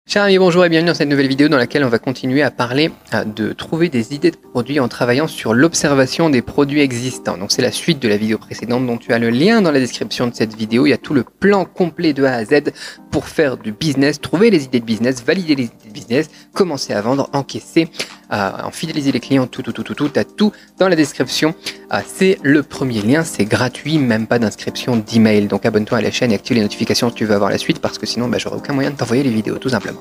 Chers amis, bonjour et bienvenue dans cette nouvelle vidéo dans laquelle on va continuer à parler de trouver des idées de produits en travaillant sur l'observation des produits existants. Donc c'est la suite de la vidéo précédente dont tu as le lien dans la description de cette vidéo. Il y a tout le plan complet de A à Z pour faire du business, trouver les idées de business, valider les idées de business, commencer à vendre, encaisser, en fidéliser les clients, tout, t'as tout dans la description. C'est le premier lien, c'est gratuit, même pas d'inscription d'email. Donc abonne-toi à la chaîne et active les notifications si tu veux avoir la suite parce que sinon j'aurai aucun moyen de t'envoyer les vidéos tout simplement.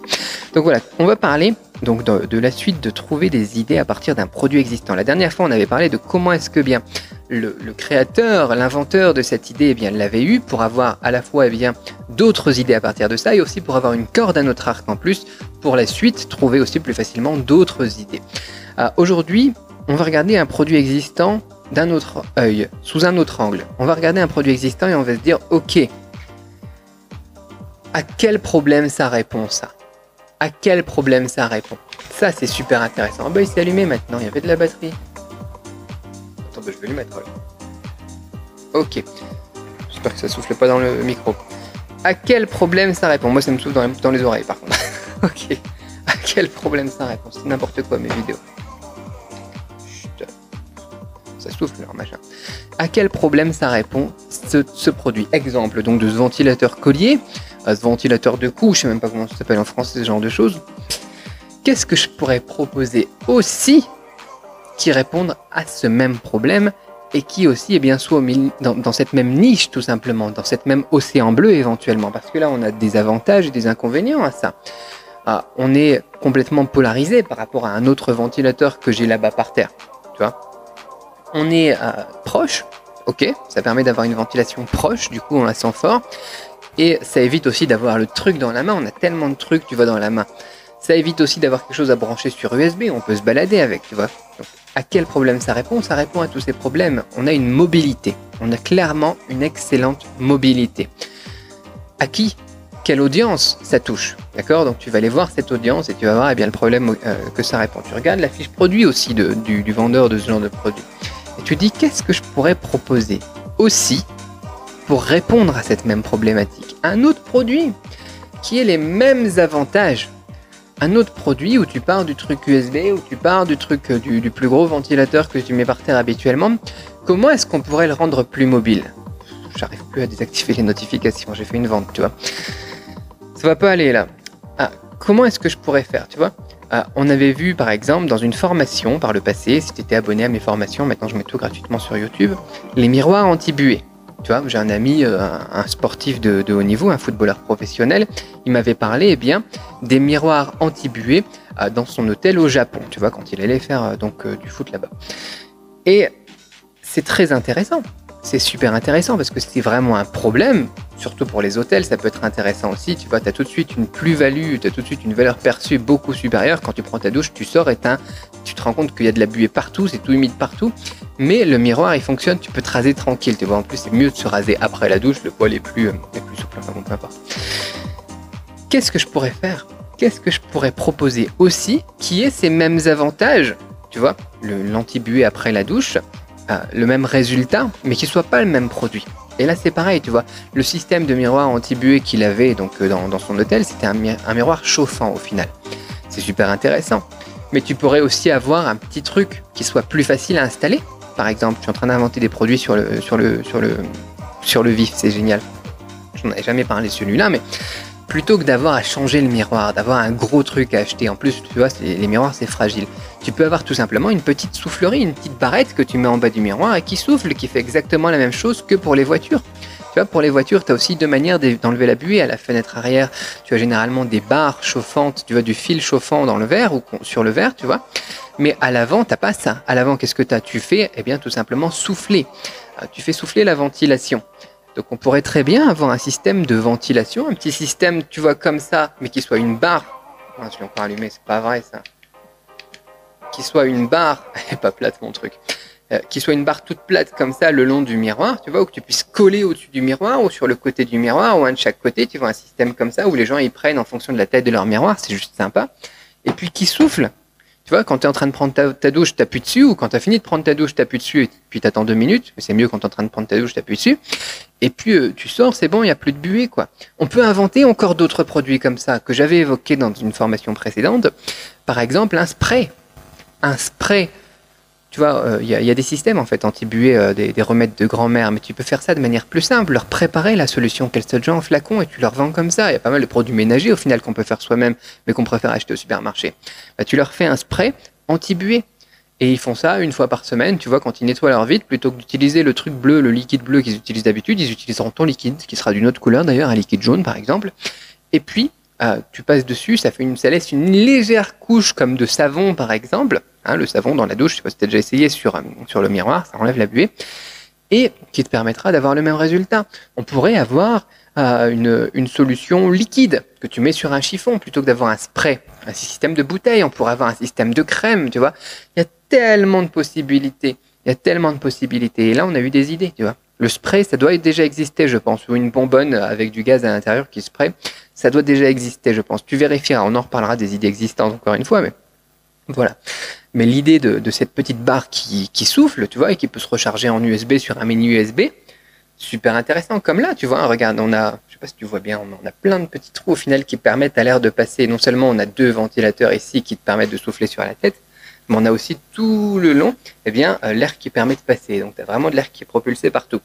Donc voilà, on va parler donc de la suite de trouver des idées à partir d'un produit existant. La dernière fois on avait parlé de comment est-ce que bien le créateur, l'inventeur de cette idée l'avait eu pour avoir à la fois d'autres idées à partir de ça et aussi pour avoir une corde à notre arc en plus pour la suite trouver aussi plus facilement d'autres idées. Aujourd'hui on va regarder un produit existant d'un autre œil, sous un autre angle. On va regarder un produit existant et on va se dire ok, à quel problème ça répond ça? À quel problème ça répond? Ça c'est super intéressant. Ah bah il s'est allumé maintenant, il y avait de la batterie. Attends, bah, je vais lui mettre là. Ok. J'espère que ça souffle pas dans le micro. À quel problème ça répond? Moi ça me souffle dans les oreilles par contre. Ok. À quel problème ça répond? C'est n'importe quoi mes vidéos. Chut. Ça souffle leur machin. À quel problème ça répond ce produit? Exemple donc de ce ventilateur collier, ce ventilateur de cou, je sais même pas comment ça s'appelle en français ce genre de choses. Qu'est-ce que je pourrais proposer aussi qui réponde à ce même problème et qui aussi soit dans cette même niche tout simplement, dans cette même océan bleu éventuellement, parce que là on a des avantages et des inconvénients à ça. On est complètement polarisé par rapport à un autre ventilateur que j'ai là-bas par terre, tu vois. On est proche, ok, ça permet d'avoir une ventilation proche, du coup on la sent fort, et ça évite aussi d'avoir le truc dans la main, on a tellement de trucs, tu vois, dans la main. Ça évite aussi d'avoir quelque chose à brancher sur USB, on peut se balader avec, tu vois. Donc, à quel problème ça répond? Ça répond à tous ces problèmes. On a une mobilité, on a clairement une excellente mobilité. À qui? Quelle audience ça touche? D'accord? Donc tu vas aller voir cette audience et tu vas voir le problème que ça répond. Tu regardes la fiche produit aussi du vendeur de ce genre de produit. Et tu dis qu'est-ce que je pourrais proposer aussi pour répondre à cette même problématique? Un autre produit qui ait les mêmes avantages. Un autre produit où tu pars du truc USB, où tu pars du truc du plus gros ventilateur que tu mets par terre habituellement. Comment est-ce qu'on pourrait le rendre plus mobile? J'arrive plus à désactiver les notifications, j'ai fait une vente, tu vois. Ça va pas aller là. Comment est-ce que je pourrais faire, tu vois? On avait vu par exemple dans une formation par le passé, si tu étais abonné à mes formations, maintenant je mets tout gratuitement sur YouTube, les miroirs anti-buée. Tu vois, j'ai un ami, un sportif de haut niveau, un footballeur professionnel, il m'avait parlé des miroirs anti-buée dans son hôtel au Japon, tu vois, quand il allait faire du foot là-bas. Et c'est très intéressant, c'est super intéressant parce que c'est vraiment un problème, surtout pour les hôtels, ça peut être intéressant aussi, tu vois, tu as tout de suite une plus-value, tu as tout de suite une valeur perçue beaucoup supérieure. Quand tu prends ta douche, tu sors et tu te rends compte qu'il y a de la buée partout, c'est tout humide partout. Mais le miroir il fonctionne, tu peux te raser tranquille, tu vois. En plus c'est mieux de se raser après la douche, le poil est plus souple, enfin bon, peu importe. Qu'est-ce que je pourrais faire? Qu'est-ce que je pourrais proposer aussi qui ait ces mêmes avantages, tu vois, l'anti-buée après la douche, le même résultat, mais qui soit pas le même produit. Et là c'est pareil, tu vois, le système de miroir anti-buée qu'il avait dans son hôtel, c'était un miroir chauffant au final. C'est super intéressant. Mais tu pourrais aussi avoir un petit truc qui soit plus facile à installer. Par exemple, je suis en train d'inventer des produits sur le vif, c'est génial. Je n'en avais jamais parlé celui-là, mais plutôt que d'avoir à changer le miroir, d'avoir un gros truc à acheter, en plus, tu vois, les miroirs, c'est fragile. Tu peux avoir tout simplement une petite soufflerie, une petite barrette que tu mets en bas du miroir et qui souffle, qui fait exactement la même chose que pour les voitures. Tu vois, pour les voitures, tu as aussi deux manières d'enlever la buée. À la fenêtre arrière, tu as généralement des barres chauffantes, tu vois, du fil chauffant dans le verre ou sur le verre, tu vois. Mais à l'avant, tu n'as pas ça. À l'avant, qu'est-ce que tu fais? Tout simplement souffler. Tu fais souffler la ventilation. Donc on pourrait très bien avoir un système de ventilation, un petit système, tu vois, comme ça, mais qui soit une barre. Je l'ai encore allumé, c'est pas vrai ça. Qui soit une barre, pas plate mon truc. Qui soit une barre toute plate comme ça le long du miroir, tu vois, où que tu puisses coller au-dessus du miroir ou sur le côté du miroir ou un de chaque côté, tu vois, un système comme ça où les gens ils prennent en fonction de la taille de leur miroir, c'est juste sympa. Et puis qui souffle, Tu vois, quand tu es en train de prendre ta douche, tu appuies dessus, ou quand tu as fini de prendre ta douche, tu appuies dessus, et puis tu attends 2 minutes, mais c'est mieux quand tu es en train de prendre ta douche, tu appuies dessus, et puis tu sors, c'est bon, il n'y a plus de buée, quoi. On peut inventer encore d'autres produits comme ça, que j'avais évoqués dans une formation précédente. Par exemple, un spray. Un spray. Tu vois, il y a des systèmes en fait anti-buée, des remèdes de grand-mère, mais tu peux faire ça de manière plus simple, leur préparer la solution qu'elle se déjà en flacon et tu leur vends comme ça. Il y a pas mal de produits ménagers au final qu'on peut faire soi-même, mais qu'on préfère acheter au supermarché. Bah, tu leur fais un spray anti-buée. Et ils font ça une fois par semaine, tu vois, quand ils nettoient leur vitre, plutôt que d'utiliser le truc bleu, le liquide bleu qu'ils utilisent d'habitude, ils utiliseront ton liquide, qui sera d'une autre couleur d'ailleurs, un liquide jaune par exemple. Et puis, tu passes dessus, ça laisse une légère couche comme de savon par exemple, hein, le savon dans la douche, je sais pas si tu as déjà essayé sur le miroir, ça enlève la buée, et qui te permettra d'avoir le même résultat. On pourrait avoir une solution liquide que tu mets sur un chiffon plutôt que d'avoir un spray, un système de bouteille, on pourrait avoir un système de crème, tu vois. Il y a tellement de possibilités, et là on a eu des idées, tu vois. Le spray, ça doit déjà exister, je pense, ou une bonbonne avec du gaz à l'intérieur qui spray, ça doit déjà exister, je pense. Tu vérifieras, on en reparlera des idées existantes encore une fois, mais voilà. Mais l'idée de cette petite barre qui souffle, tu vois, et qui peut se recharger en USB sur un mini USB, super intéressant. Comme là, tu vois, regarde, je sais pas si tu vois bien, on a plein de petits trous au final qui permettent à l'air de passer. Non seulement on a 2 ventilateurs ici qui te permettent de souffler sur la tête, mais on a aussi tout le long, eh bien, l'air qui permet de passer. Donc, tu as vraiment de l'air qui est propulsé partout.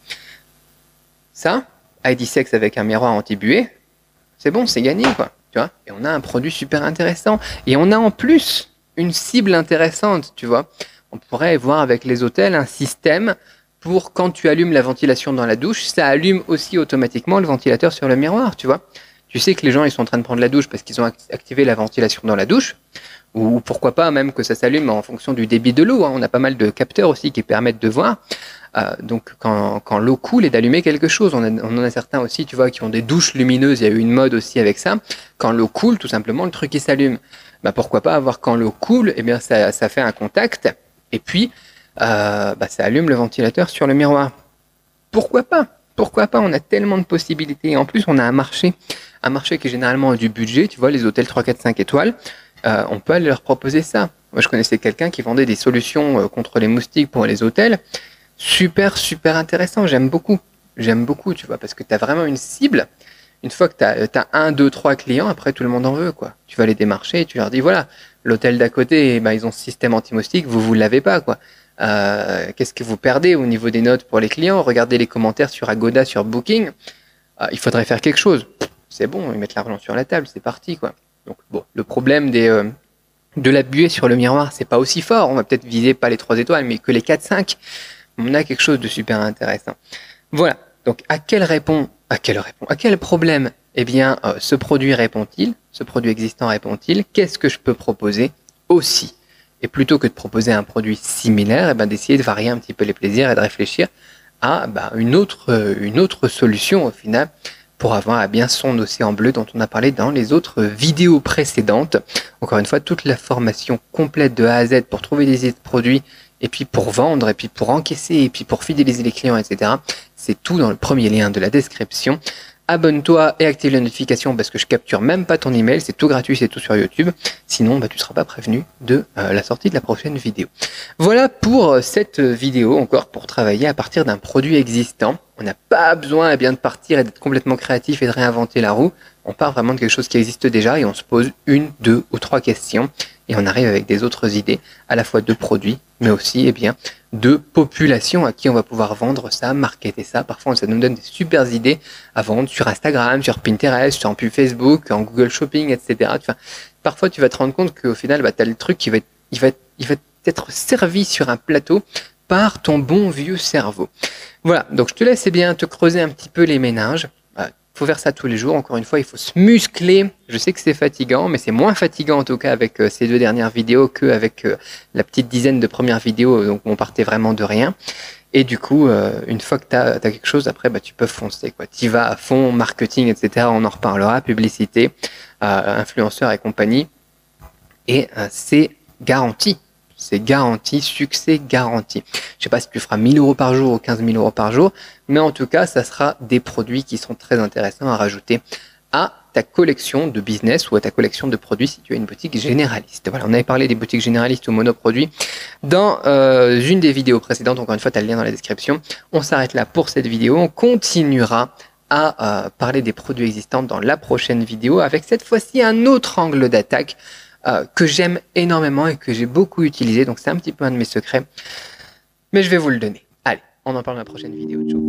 Ça, ID-Sex avec un miroir anti-buée, c'est bon, c'est gagné, quoi. Tu vois. Et on a un produit super intéressant. Et on a en plus une cible intéressante, tu vois. On pourrait voir avec les hôtels un système pour quand tu allumes la ventilation dans la douche, ça allume aussi automatiquement le ventilateur sur le miroir, tu vois. Tu sais que les gens, ils sont en train de prendre la douche parce qu'ils ont activé la ventilation dans la douche. Ou pourquoi pas même que ça s'allume en fonction du débit de l'eau. Hein. On a pas mal de capteurs aussi qui permettent de voir. Donc quand l'eau coule et d'allumer quelque chose. On en a certains aussi, tu vois, qui ont des douches lumineuses. Il y a eu une mode aussi avec ça. Quand l'eau coule, tout simplement, le truc il s'allume. Bah, pourquoi pas avoir quand l'eau coule, eh bien ça fait un contact et puis ça allume le ventilateur sur le miroir. Pourquoi pas? Pourquoi pas? On a tellement de possibilités. Et en plus, on a un marché qui est généralement du budget. Tu vois, les hôtels 3, 4, 5 étoiles. On peut aller leur proposer ça. Moi, je connaissais quelqu'un qui vendait des solutions contre les moustiques pour les hôtels. Super, super intéressant. J'aime beaucoup, tu vois, parce que tu as vraiment une cible. Une fois que tu as 1, 2, 3 clients, après, tout le monde en veut, quoi. Tu vas les démarcher et tu leur dis, voilà, l'hôtel d'à côté, ils ont ce système anti-moustique, vous l'avez pas, quoi. Qu'est-ce que vous perdez au niveau des notes pour les clients? Regardez les commentaires sur Agoda, sur Booking. Il faudrait faire quelque chose. C'est bon, ils mettent l'argent sur la table, c'est parti, quoi. Donc bon, le problème de la buée sur le miroir, c'est pas aussi fort. On va peut-être viser pas les 3 étoiles, mais que les 4, 5. On a quelque chose de super intéressant. Voilà. Donc à quel problème, eh bien, ce produit répond-il? Ce produit existant répond-il? Qu'est-ce que je peux proposer aussi? Et plutôt que de proposer un produit similaire, eh ben, d'essayer de varier un petit peu les plaisirs et de réfléchir à une autre solution au final, pour avoir à bien son océan bleu dont on a parlé dans les autres vidéos précédentes. Encore une fois, toute la formation complète de A à Z pour trouver des idées de produits, et puis pour vendre, et puis pour encaisser, et puis pour fidéliser les clients, etc. C'est tout dans le premier lien de la description. Abonne-toi et active les notifications parce que je capture même pas ton email, c'est tout gratuit, c'est tout sur YouTube. Sinon, tu ne seras pas prévenu de la sortie de la prochaine vidéo. Voilà pour cette vidéo, encore pour travailler à partir d'un produit existant. On n'a pas besoin de partir et d'être complètement créatif et de réinventer la roue. On part vraiment de quelque chose qui existe déjà et on se pose 1, 2 ou 3 questions et on arrive avec des autres idées, à la fois de produits, mais aussi de population à qui on va pouvoir vendre ça, marketer ça. Parfois, ça nous donne des super idées à vendre sur Instagram, sur Pinterest, sur un pub Facebook, en Google Shopping, etc. Parfois, tu vas te rendre compte qu'au final, tu as le truc qui va être servi sur un plateau par ton bon vieux cerveau. Voilà, donc je te laisse te creuser un petit peu les méninges. Il faut faire ça tous les jours. Encore une fois, il faut se muscler. Je sais que c'est fatigant, mais c'est moins fatigant en tout cas avec ces 2 dernières vidéos qu'avec la petite dizaine de premières vidéos. Donc on partait vraiment de rien. Et du coup, une fois que tu as quelque chose, après, tu peux foncer. Tu y vas à fond, marketing, etc. On en reparlera, publicité, influenceurs et compagnie. Et c'est garanti. C'est garanti, succès garanti. Je sais pas si tu feras 1 000 € par jour ou 15 000 € par jour, mais en tout cas, ça sera des produits qui sont très intéressants à rajouter à ta collection de business ou à ta collection de produits si tu as une boutique généraliste. Voilà, on avait parlé des boutiques généralistes ou monoproduits dans une des vidéos précédentes. Encore une fois, tu as le lien dans la description. On s'arrête là pour cette vidéo. On continuera à parler des produits existants dans la prochaine vidéo avec cette fois-ci un autre angle d'attaque que j'aime énormément et que j'ai beaucoup utilisé. Donc c'est un petit peu un de mes secrets. Mais je vais vous le donner. Allez, on en parle dans la prochaine vidéo. Ciao.